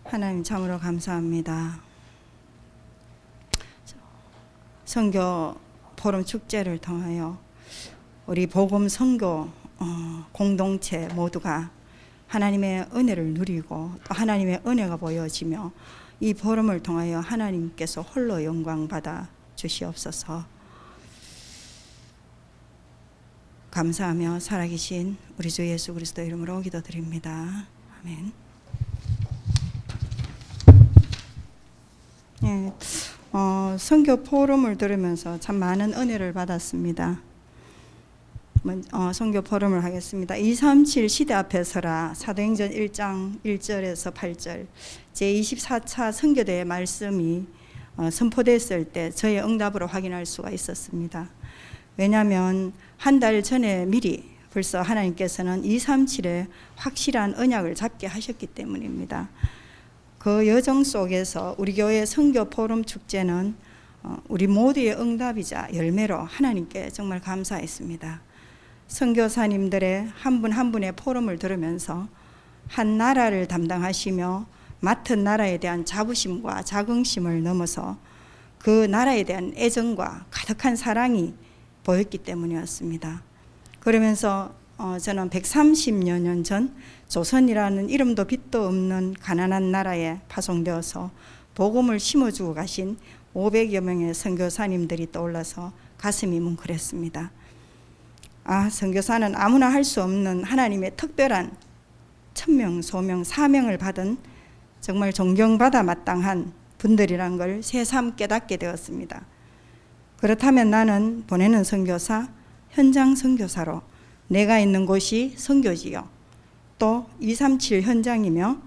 하나님 참으로 감사합니다. 선교 포럼 축제를 통하여 우리 복음 선교 공동체 모두가 하나님의 은혜를 누리고 또 하나님의 은혜가 보여지며 이 포럼을 통하여 하나님께서 홀로 영광 받아 주시옵소서. 감사하며 살아계신 우리 주 예수 그리스도 이름으로 기도드립니다. 아멘. 예, 선교 포럼을 들으면서 참 많은 은혜를 받았습니다. 선교 포럼을 하겠습니다. 237 시대 앞에 서라 사도행전 1장 1절에서 8절 제24차 선교대의 말씀이 선포됐을 때 저의 응답으로 확인할 수가 있었습니다. 왜냐하면 한 달 전에 미리 벌써 하나님께서는 237에 확실한 언약을 잡게 하셨기 때문입니다. 그 여정 속에서 우리 교회 선교 포럼 축제는 우리 모두의 응답이자 열매로 하나님께 정말 감사했습니다. 선교사님들의 한 분 한 분의 포럼을 들으면서 한 나라를 담당하시며 맡은 나라에 대한 자부심과 자긍심을 넘어서 그 나라에 대한 애정과 가득한 사랑이 보였기 때문이었습니다. 그러면서 저는 130여 년 전 조선이라는 이름도 빛도 없는 가난한 나라에 파송되어서 복음을 심어주고 가신 500여 명의 선교사님들이 떠올라서 가슴이 뭉클했습니다. 선교사는 아무나 할 수 없는 하나님의 특별한 천명, 소명, 사명을 받은 정말 존경받아 마땅한 분들이란 걸 새삼 깨닫게 되었습니다. 그렇다면 나는 보내는 선교사, 현장 선교사로 내가 있는 곳이 선교지요. 또 237 현장이며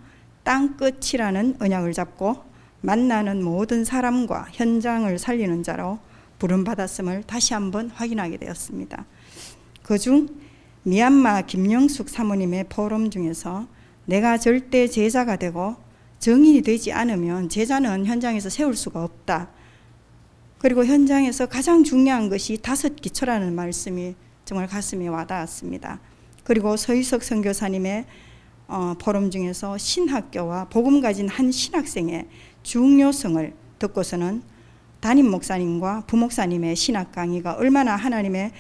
땅끝이라는 언약을 잡고 만나는 모든 사람과 현장을 살리는 자로 부름받았음을 다시 한번 확인하게 되었습니다. 그중 미얀마 김영숙 사모님의 포럼 중에서 내가 절대 제자가 되고 정인이 되지 않으면 제자는 현장에서 세울 수가 없다. 그리고 현장에서 가장 중요한 것이 5기초라는 말씀이 정말 가슴에 와닿았습니다. 그리고 서희석 선교사님의 포럼 중에서 신학교와 복음 가진 한 신학생의 중요성을 듣고서는 담임 목사님과 부목사님의 신학 강의가 얼마나 하나님의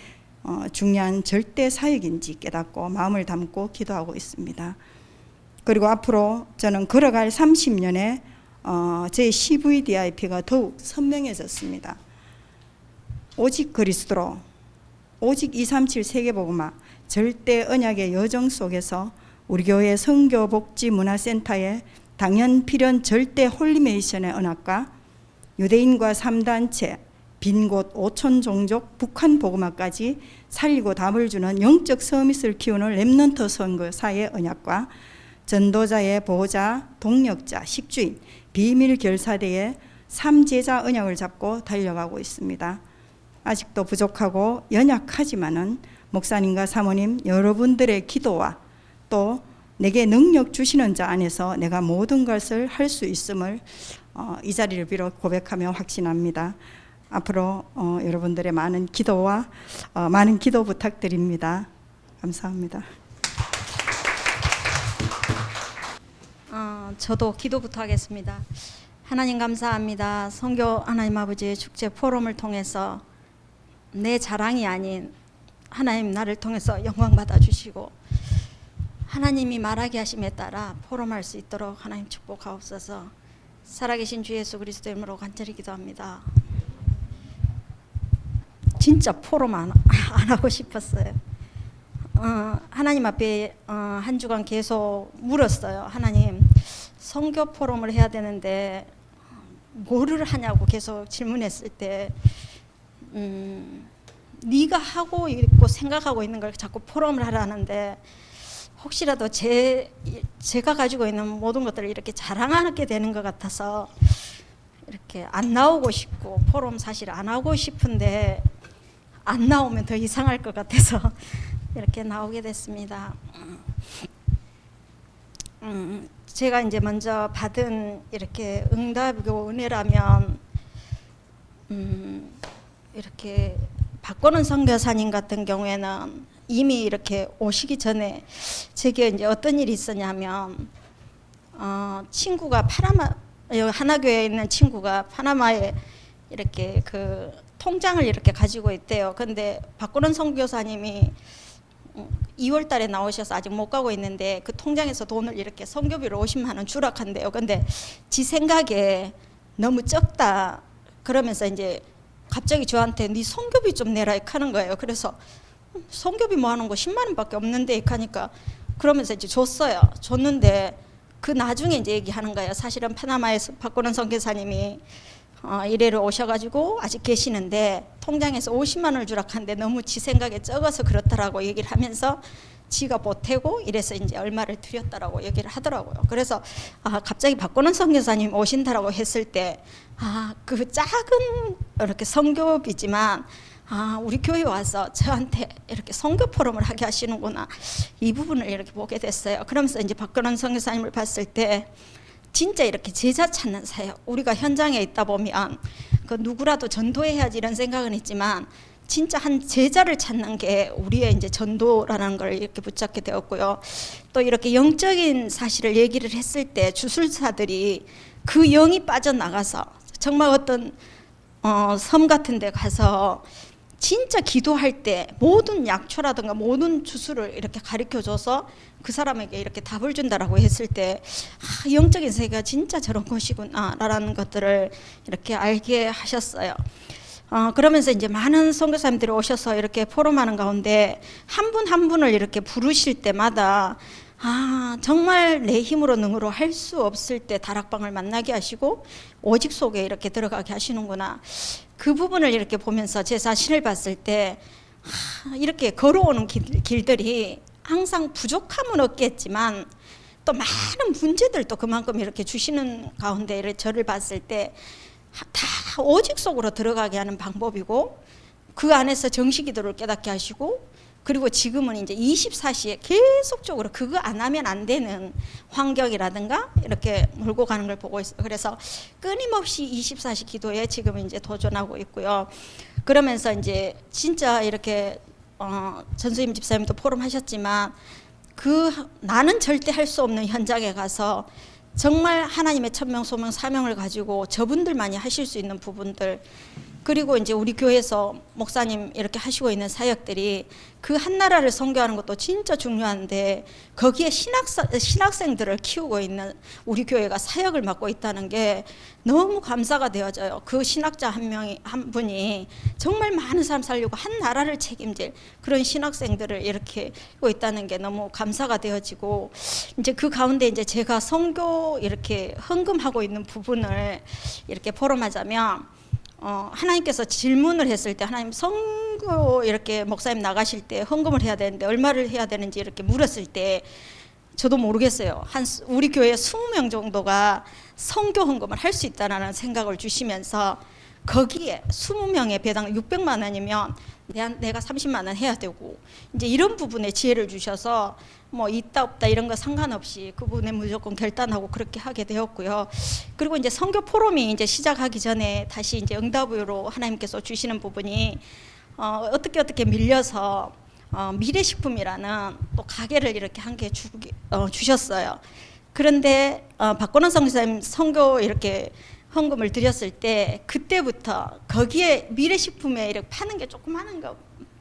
중요한 절대 사역인지 깨닫고 마음을 담고 기도하고 있습니다. 그리고 앞으로 저는 걸어갈 30년에 제 CVDIP가 더욱 선명해졌습니다. 오직 그리스도로, 오직 237 세계복음화 절대 언약의 여정 속에서 우리 교회 선교복지문화센터의 당연 필연 절대 홀리메이션의 언약과 유대인과 3단체 빈곳 5천 종족 북한 복음화까지 살리고 답을 주는 영적 서밋을 키우는 렘넌트 선교사의 언약과 전도자의 보호자, 동력자, 식주인, 비밀 결사대의 3제자 언약을 잡고 달려가고 있습니다. 아직도 부족하고 연약하지만은 목사님과 사모님 여러분들의 기도와 또 내게 능력 주시는 자 안에서 내가 모든 것을 할 수 있음을 이 자리를 빌어 고백하며 확신합니다. 앞으로 여러분들의 많은 기도와 많은 기도 부탁드립니다. 감사합니다. 저도 기도부터 하겠습니다. 하나님 감사합니다. 선교 하나님 아버지의 축제 포럼을 통해서 내 자랑이 아닌 하나님 나를 통해서 영광 받아주시고 하나님이 말하게 하심에 따라 포럼할 수 있도록 하나님 축복하옵소서. 살아계신 주 예수 그리스도 이름으로 간절히 기도합니다. 진짜 포럼 안 하고 싶었어요. 하나님 앞에 한 주간 계속 물었어요. 하나님, 선교 포럼을 해야 되는데 뭐를 하냐고 계속 질문했을 때 네가 하고 있고 생각하고 있는 걸 자꾸 포럼을 하라는데 혹시라도 제가 가지고 있는 모든 것들을 이렇게 자랑하게 되는 것 같아서 이렇게 안 나오고 싶고 포럼 사실 안 하고 싶은데 안 나오면 더 이상할 것 같아서 이렇게 나오게 됐습니다. 제가 이제 먼저 받은 이렇게 응답이고 은혜라면 이렇게 박건은 선교사님 같은 경우에는 이미 이렇게 오시기 전에 제게 이제 어떤 일이 있었냐면 친구가 여기 하나교회에 있는 친구가 파나마에 이렇게 그 통장을 이렇게 가지고 있대요. 근데 박건원 선교사님이 2월 달에 나오셔서 아직 못 가고 있는데 그 통장에서 돈을 이렇게 선교비로 50만 원 주락한대요. 근데 지 생각에 너무 적다. 그러면서 이제 갑자기 저한테 네 선교비 좀 내라 이렇게 하는 거예요. 그래서 선교비 뭐 하는 거 10만 원밖에 없는데 이렇게 하니까 그러면서 이제 줬어요. 줬는데 그 나중에 이제 얘기하는 거예요. 사실은 파나마에서 박건원 선교사님이 이래로 오셔가지고 아직 계시는데 통장에서 50만 원을 주락하는데 너무 지 생각에 적어서 그렇다라고 얘기를 하면서 지가 보태고 이래서 이제 얼마를 드렸다라고 얘기를 하더라고요. 그래서 갑자기 박건원 선교사님 오신다라고 했을 때 그 작은 이렇게 선교비지만 우리 교회 와서 저한테 이렇게 선교 포럼을 하게 하시는구나, 이 부분을 이렇게 보게 됐어요. 그러면서 이제 박건원 선교사님을 봤을 때 진짜 이렇게 제자 찾는 사역, 우리가 현장에 있다 보면 그 누구라도 전도해야지 이런 생각은 있지만 진짜 한 제자를 찾는 게 우리의 이제 전도라는 걸 이렇게 붙잡게 되었고요. 또 이렇게 영적인 사실을 얘기를 했을 때 주술사들이 그 영이 빠져나가서 정말 어떤 섬 같은 데 가서 진짜 기도할 때 모든 약초라든가 모든 주술을 이렇게 가르쳐줘서 그 사람에게 이렇게 답을 준다라고 했을 때 영적인 세계가 진짜 저런 것이구나 라는 것들을 이렇게 알게 하셨어요. 그러면서 이제 많은 선교사님들이 오셔서 이렇게 포럼하는 가운데 한 분 한 분을 이렇게 부르실 때마다 정말 내 힘으로 능으로 할 수 없을 때 다락방을 만나게 하시고 오직 속에 이렇게 들어가게 하시는구나, 그 부분을 이렇게 보면서 제 자신을 봤을 때 이렇게 걸어오는 길들이 항상 부족함은 없겠지만 또 많은 문제들도 그만큼 이렇게 주시는 가운데 저를 봤을 때 다 오직 속으로 들어가게 하는 방법이고 그 안에서 정식기도를 깨닫게 하시고 그리고 지금은 이제 24시에 계속적으로 그거 안 하면 안 되는 환경이라든가 이렇게 몰고 가는 걸 보고 있어요. 그래서 끊임없이 24시 기도에 지금 이제 도전하고 있고요. 그러면서 이제 진짜 이렇게 전수임 집사님도 포럼 하셨지만 나는 절대 할 수 없는 현장에 가서 정말 하나님의 천명, 소명, 사명을 가지고 저분들만이 하실 수 있는 부분들, 그리고 이제 우리 교회에서 목사님 이렇게 하시고 있는 사역들이 그 한 나라를 선교하는 것도 진짜 중요한데 거기에 신학생들을 키우고 있는 우리 교회가 사역을 맡고 있다는 게 너무 감사가 되어져요. 그 신학자 한 분이 정말 많은 사람 살리고 한 나라를 책임질 그런 신학생들을 이렇게 하고 있다는 게 너무 감사가 되어지고, 이제 그 가운데 이제 제가 선교 이렇게 헌금하고 있는 부분을 이렇게 포럼하자면 하나님께서 질문을 했을 때, 하나님 선교 이렇게 목사님 나가실 때 헌금을 해야 되는데 얼마를 해야 되는지 이렇게 물었을 때 저도 모르겠어요. 우리 교회 20명 정도가 선교 헌금을 할 수 있다는 생각을 주시면서 거기에 20명의 배당 600만 원이면 내가 30만 원 해야 되고 이제 이런 부분에 지혜를 주셔서 뭐 있다 없다 이런 거 상관없이 그 부분에 무조건 결단하고 그렇게 하게 되었고요. 그리고 이제 선교 포럼이 이제 시작하기 전에 다시 이제 응답으로 하나님께서 주시는 부분이 어떻게 밀려서 미래식품이라는 또 가게를 이렇게 한 개 주셨어요. 그런데 박건원 선교사님 선교 이렇게 헌금을 드렸을 때 그때부터 거기에 미래식품에 이렇게 파는 게 조그마한 거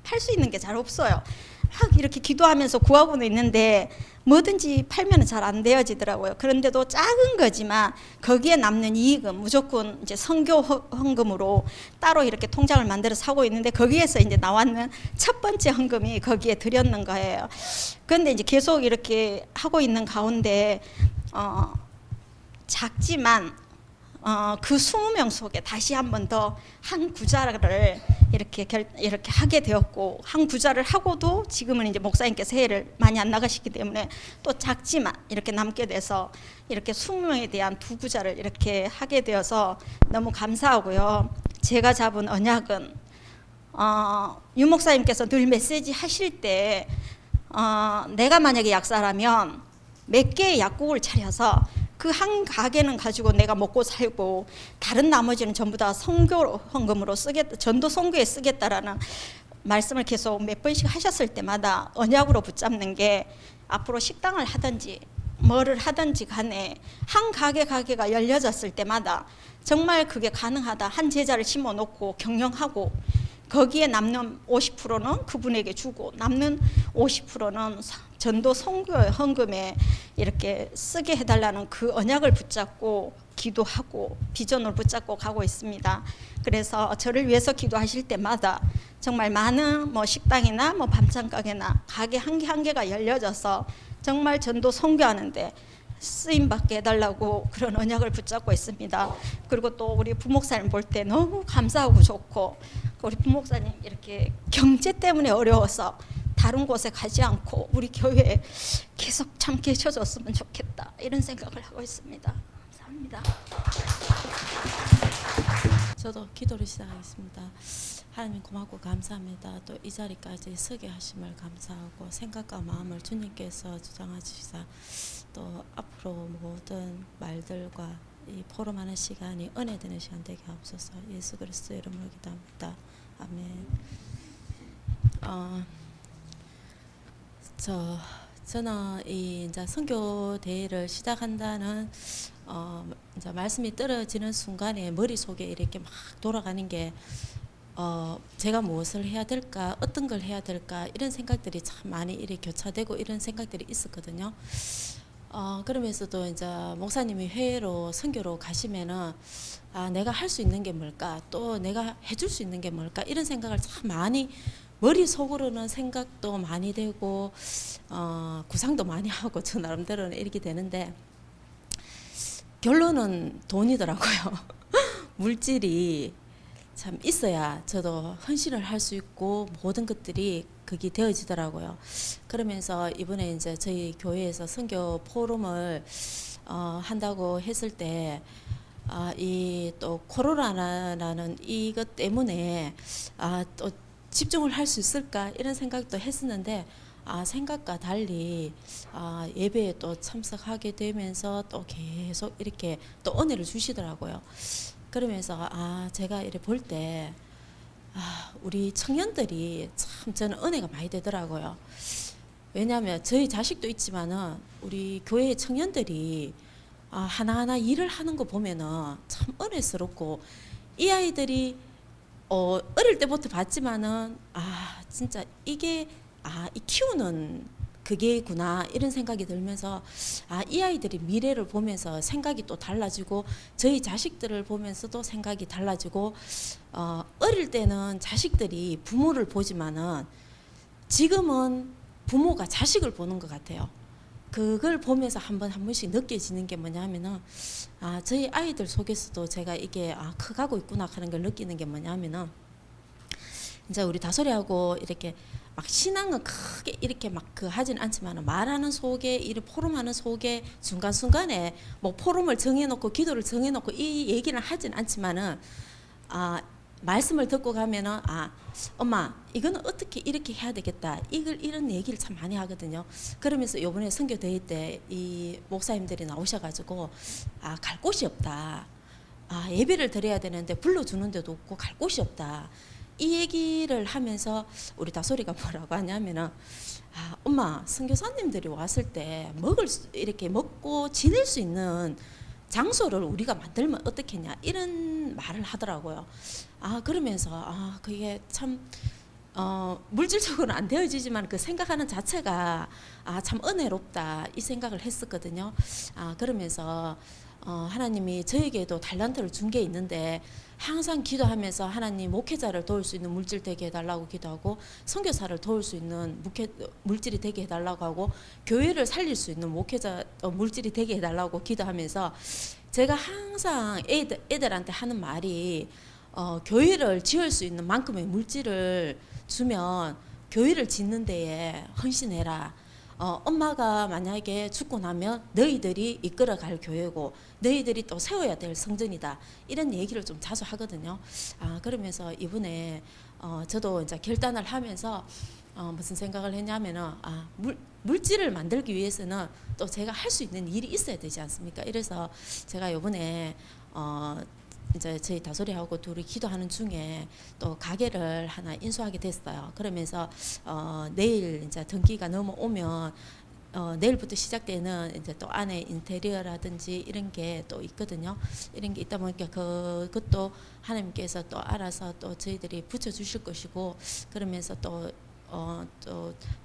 팔 수 있는 게 잘 없어요. 막 이렇게 기도하면서 구하고는 있는데 뭐든지 팔면 잘 안 되어지더라고요. 그런데도 작은 거지만 거기에 남는 이익은 무조건 이제 선교 헌금으로 따로 이렇게 통장을 만들어 사고 있는데 거기에서 이제 나왔는 첫 번째 헌금이 거기에 드렸는 거예요. 그런데 이제 계속 이렇게 하고 있는 가운데 작지만 그 20명 속에 다시 한 번 더 한 구자를 이렇게 하게 되었고, 한 구자를 하고도 지금은 이제 목사님께서 해외를 많이 안 나가시기 때문에 또 작지만 이렇게 남게 돼서 이렇게 20명에 대한 두 구자를 이렇게 하게 되어서 너무 감사하고요. 제가 잡은 언약은 유 목사님께서 늘 메시지 하실 때 내가 만약에 약사라면 몇 개의 약국을 차려서 그 한 가게는 가지고 내가 먹고 살고 다른 나머지는 전부 다 선교 헌금으로 쓰겠다, 전도 선교에 쓰겠다라는 말씀을 계속 몇 번씩 하셨을 때마다 언약으로 붙잡는 게 앞으로 식당을 하든지 뭐를 하든지 간에 한 가게가 열려졌을 때마다 정말 그게 가능하다. 한 제자를 심어놓고 경영하고 거기에 남는 50%는 그분에게 주고 남는 50%는 전도 선교의 헌금에 이렇게 쓰게 해달라는 그 언약을 붙잡고 기도하고 비전을 붙잡고 가고 있습니다. 그래서 저를 위해서 기도하실 때마다 정말 많은 뭐 식당이나 뭐 반찬 가게나 가게 한 개 한 개가 열려져서 정말 전도 선교하는데 쓰임 받게 해달라고 그런 언약을 붙잡고 있습니다. 그리고 또 우리 부목사님 볼 때 너무 감사하고 좋고, 우리 부목사님 이렇게 경제 때문에 어려워서 다른 곳에 가지 않고 우리 교회에 계속 참 계셔줬으면 좋겠다, 이런 생각을 하고 있습니다. 감사합니다. 저도 기도를 시작하겠습니다. 하나님 고맙고 감사합니다. 또 이 자리까지 서게 하심을 감사하고 생각과 마음을 주님께서 주장하시사 또 앞으로 모든 말들과 이 포럼하는 시간이 은혜되는 시간 되게 하옵소서. 예수 그리스도 이름으로 기도합니다. 아멘. 저는 이 이제 선교 대회를 시작한다는 이제 말씀이 떨어지는 순간에 머릿속에 이렇게 막 돌아가는 게 제가 무엇을 해야 될까, 어떤 걸 해야 될까, 이런 생각들이 참 많이 이렇게 교차되고 이런 생각들이 있었거든요. 그러면서도 이제 목사님이 해외로 선교로 가시면은 내가 할 수 있는 게 뭘까, 또 내가 해줄 수 있는 게 뭘까, 이런 생각을 참 많이 머릿속으로는 생각도 많이 되고 구상도 많이 하고 저 나름대로는 이렇게 되는데 결론은 돈이더라고요. 물질이 참 있어야 저도 헌신을 할 수 있고 모든 것들이 그게 되어지더라고요. 그러면서 이번에 이제 저희 교회에서 선교 포럼을 한다고 했을 때 이 또 코로나라는 이것 때문에 또 집중을 할 수 있을까 이런 생각도 했었는데 생각과 달리 예배에 또 참석하게 되면서 또 계속 이렇게 또 은혜를 주시더라고요. 그러면서 제가 이렇게 볼 때 우리 청년들이 참 저는 은혜가 많이 되더라고요. 왜냐하면 저희 자식도 있지만은 우리 교회 청년들이 하나하나 일을 하는 거 보면은 참 은혜스럽고, 이 아이들이 어릴 때부터 봤지만은 진짜 이게 이 키우는 그게구나 이런 생각이 들면서 이 아이들이 미래를 보면서 생각이 또 달라지고 저희 자식들을 보면서도 생각이 달라지고 어릴 때는 자식들이 부모를 보지만은 지금은 부모가 자식을 보는 것 같아요. 그걸 보면서 한 번씩 느껴지는 게 뭐냐면은 저희 아이들 속에서도 제가 이게 커가고 있구나 하는 걸 느끼는 게 뭐냐면은 이제 우리 다솔이하고 이렇게 막 신앙은 크게 이렇게 막 하진 않지만 말하는 속에 이 포럼하는 속에 순간순간에 뭐 포럼을 정해놓고 기도를 정해놓고 이 얘기를 하진 않지만은 말씀을 듣고 가면은 엄마 이거는 어떻게 이렇게 해야 되겠다, 이런 얘기를 참 많이 하거든요. 그러면서 이번에 선교 대회 때 이 목사님들이 나오셔가지고 갈 곳이 없다, 예배를 드려야 되는데 불러주는 데도 없고 갈 곳이 없다, 이 얘기를 하면서 우리 다솔이가 뭐라고 하냐면은 엄마 선교사님들이 왔을 때 이렇게 먹고 지낼 수 있는 장소를 우리가 만들면 어떻겠냐, 이런 말을 하더라고요. 그러면서 그게 참 물질적으로는 안 되어지지만 그 생각하는 자체가 참 은혜롭다, 이 생각을 했었거든요. 그러면서 하나님이 저에게도 달란트를 준 게 있는데 항상 기도하면서 하나님 목회자를 도울 수 있는 물질 되게 해달라고 기도하고, 선교사를 도울 수 있는 물질이 되게 해달라고 하고, 교회를 살릴 수 있는 목회자 물질이 되게 해달라고 기도하면서 제가 항상 애들한테 하는 말이 교회를 지을 수 있는 만큼의 물질을 주면 교회를 짓는 데에 헌신해라. 엄마가 만약에 죽고 나면 너희들이 이끌어갈 교회고 너희들이 또 세워야 될 성전이다, 이런 얘기를 좀 자주 하거든요. 그러면서 이번에 저도 이제 결단을 하면서 무슨 생각을 했냐면은 물질을 만들기 위해서는 또 제가 할 수 있는 일이 있어야 되지 않습니까? 이래서 제가 이번에 이제 저희 다솔이하고 둘이 기도하는 중에 또 가게를 하나 인수하게 됐어요. 그러면서 내일 이제 등기가 넘어오면 내일부터 시작되는 이제 또 안에 인테리어라든지 이런 게 또 있거든요. 이런 게 있다 보니까 그것도 하나님께서 또 알아서 또 저희들이 붙여주실 것이고, 그러면서 또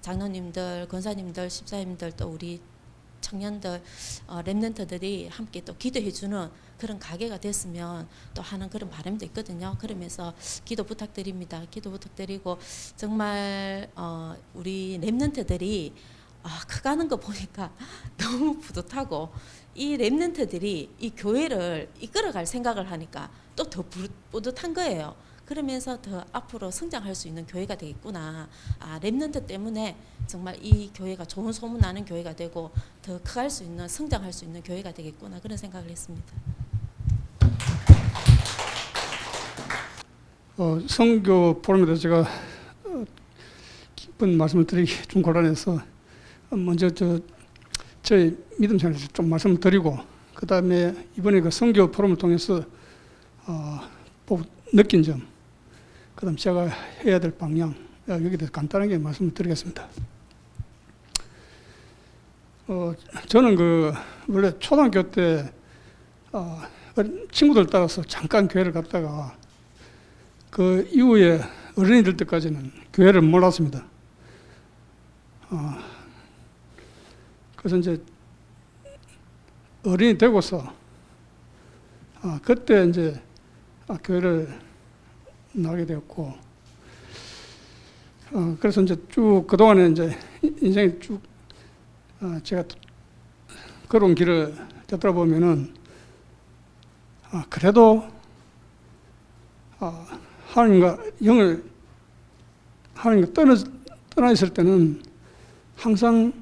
장로님들, 권사님들, 집사님들, 또 우리 청년들, 렘넌트들이 함께 또 기도해주는 그런 가게가 됐으면 또 하는 그런 바람도 있거든요. 그러면서 기도 부탁드립니다. 기도 부탁드리고, 정말 우리 렘넌트들이 커가는 거 보니까 너무 뿌듯하고, 이 렘넌트들이 이 교회를 이끌어갈 생각을 하니까 또 더 뿌듯한 거예요. 그러면서 더 앞으로 성장할 수 있는 교회가 되겠구나. 렘넌트 때문에 정말 이 교회가 좋은 소문 나는 교회가 되고 더 커갈 수 있는, 성장할 수 있는 교회가 되겠구나, 그런 생각을 했습니다. 선교 포럼에 대해서 제가 깊은 말씀을 드리기 좀 곤란해서 먼저 저희 믿음 생활에서 좀 말씀을 드리고, 그 다음에 이번에 그 선교 포럼을 통해서 느낀 점, 그 다음 제가 해야 될 방향, 여기에 대해서 간단하게 말씀을 드리겠습니다. 저는 원래 초등학교 때 친구들 따라서 잠깐 교회를 갔다가 그 이후에 어른이 될 때까지는 교회를 몰랐습니다. 그래서 이제 어른이 되고서 그때 이제 교회를 나가게 되었고, 그래서 이제 쭉 그동안에 이제 인생이 쭉 제가 걸어온 길을 되돌아보면은 그래도 하나님과 떠나 있을 때는 항상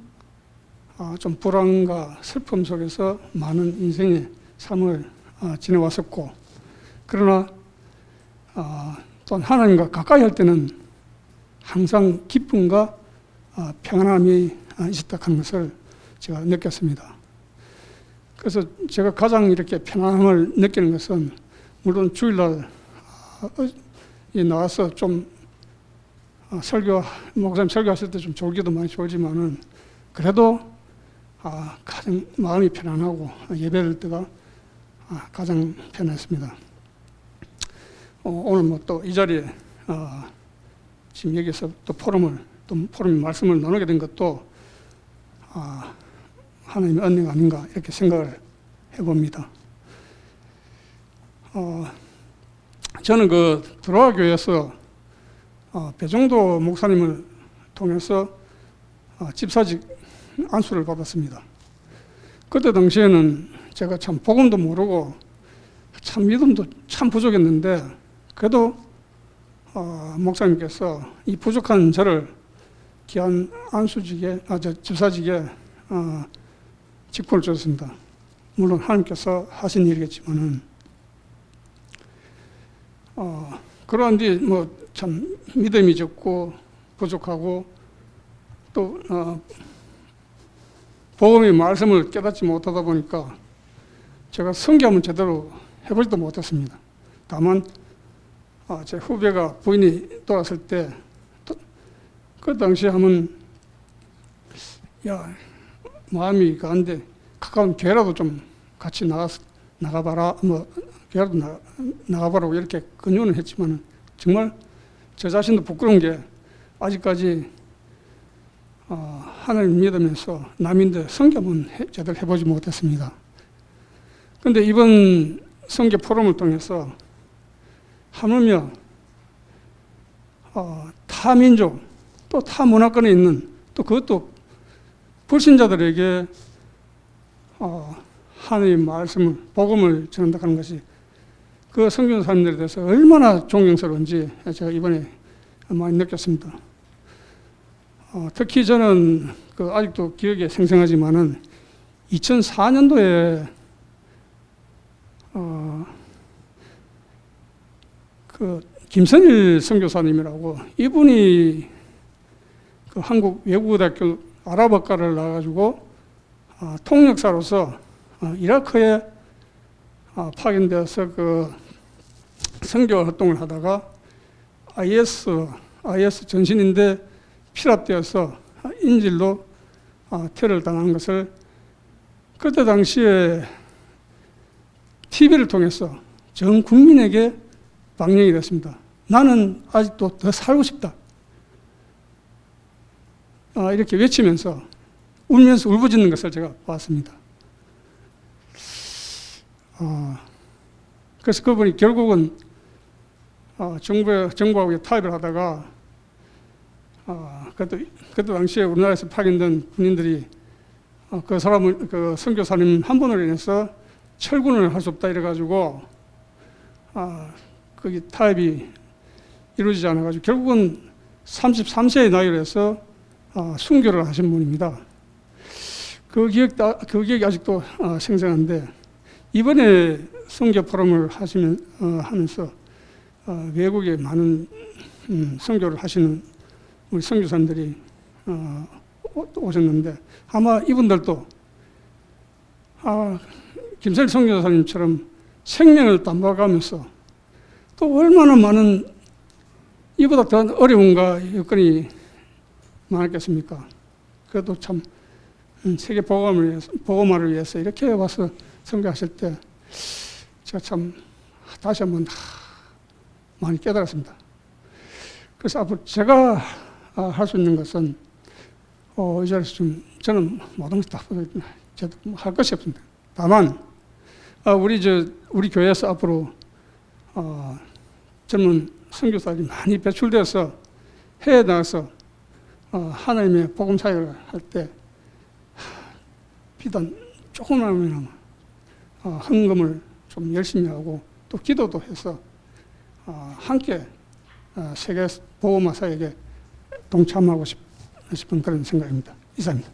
좀 불안과 슬픔 속에서 많은 인생의 삶을 지내왔었고, 그러나 또한 하나님과 가까이 할 때는 항상 기쁨과 평안함이 있었다 하는 것을 제가 느꼈습니다. 그래서 제가 가장 이렇게 편안함을 느끼는 것은, 물론 주일날 나와서 좀 목사님 설교하실 때 좀 졸기도 많이 졸지만은 그래도 가장 마음이 편안하고 예배할 때가 가장 편했습니다. 오늘 또 이 자리에 지금 여기서 또 포럼 말씀을 나누게 된 것도 하나님의 은혜가 아닌가 이렇게 생각을 해봅니다. 저는 드로아 교회에서 배종도 목사님을 통해서 집사직 안수를 받았습니다. 그때 당시에는 제가 참 복음도 모르고 참 믿음도 참 부족했는데, 그래도 목사님께서 이 부족한 저를 귀한 집사직에 직분을 주셨습니다. 물론 하나님께서 하신 일이겠지만은, 그러한 뒤 참 믿음이 적고 부족하고 또 복음의 말씀을 깨닫지 못하다 보니까 제가 선교하면 제대로 해보지도 못했습니다. 다만 제 후배가 부인이 돌아왔을 때 그 당시에 하면 마음이 가는데 가까운 교회라도 좀 같이 나가봐라, 교회라도 나가봐라고 이렇게 권유는 했지만, 정말 저 자신도 부끄러운 게 아직까지 하나님 믿으면서 남인데 선교는 제대로 해보지 못했습니다. 그런데 이번 선교 포럼을 통해서 하물며 타민족 또 타문화권에 있는, 또 그것도 불신자들에게 하나님의 말씀을, 복음을 전한다 하는 것이 그 선교 사람들에 대해서 얼마나 존경스러운지 제가 이번에 많이 느꼈습니다. 특히 저는 아직도 기억에 생생하지만은 2004년도에 김선일 선교사님이라고, 이분이 한국 외국어대학교 아랍어과를 나와가지고 통역사로서 이라크에 파견되어서 선교 활동을 하다가 IS 전신인데 피랍되어서 인질로 테러를 당한 것을 그때 당시에 TV를 통해서 전 국민에게 방영이 됐습니다. 나는 아직도 더 살고 싶다. 이렇게 외치면서 울면서 울부짖는 것을 제가 봤습니다. 그래서 그분이 결국은 정부하고 타협을 하다가 그때 당시에 우리나라에서 파견된 군인들이 그 선교사님 한 분으로 인해서 철군을 할 수 없다 이래가지고 거기 타협이 이루어지지 않아가지고 결국은 33세의 나이로 해서 순교를 하신 분입니다. 그 기억이 아직도 생생한데 이번에 선교 포럼을 하면서 외국에 많은 선교를 하시는 우리 선교사님들이 오셨는데 아마 이분들도 김선일 선교사님처럼 생명을 담봐가면서 또 얼마나 많은 이보다 더 어려움과 여건이 많았겠습니까? 그래도 참 세계 복음화를 위해서 이렇게 와서 선교하실 때 제가 참 다시 한번 많이 깨달았습니다. 그래서 앞으로 제가 할 수 있는 것은 이 자리에서 좀 저는 모든 것다 할 것이 없습니다. 다만 우리 교회에서 앞으로 젊은 선교사들이 많이 배출되어서 해외에 나가서 하나님의 복음 사역을 할 때 비단 조금이나마 헌금을 좀 열심히 하고 또 기도도 해서 함께 세계 복음화 사역에 동참하고 싶은 그런 생각입니다. 이상입니다.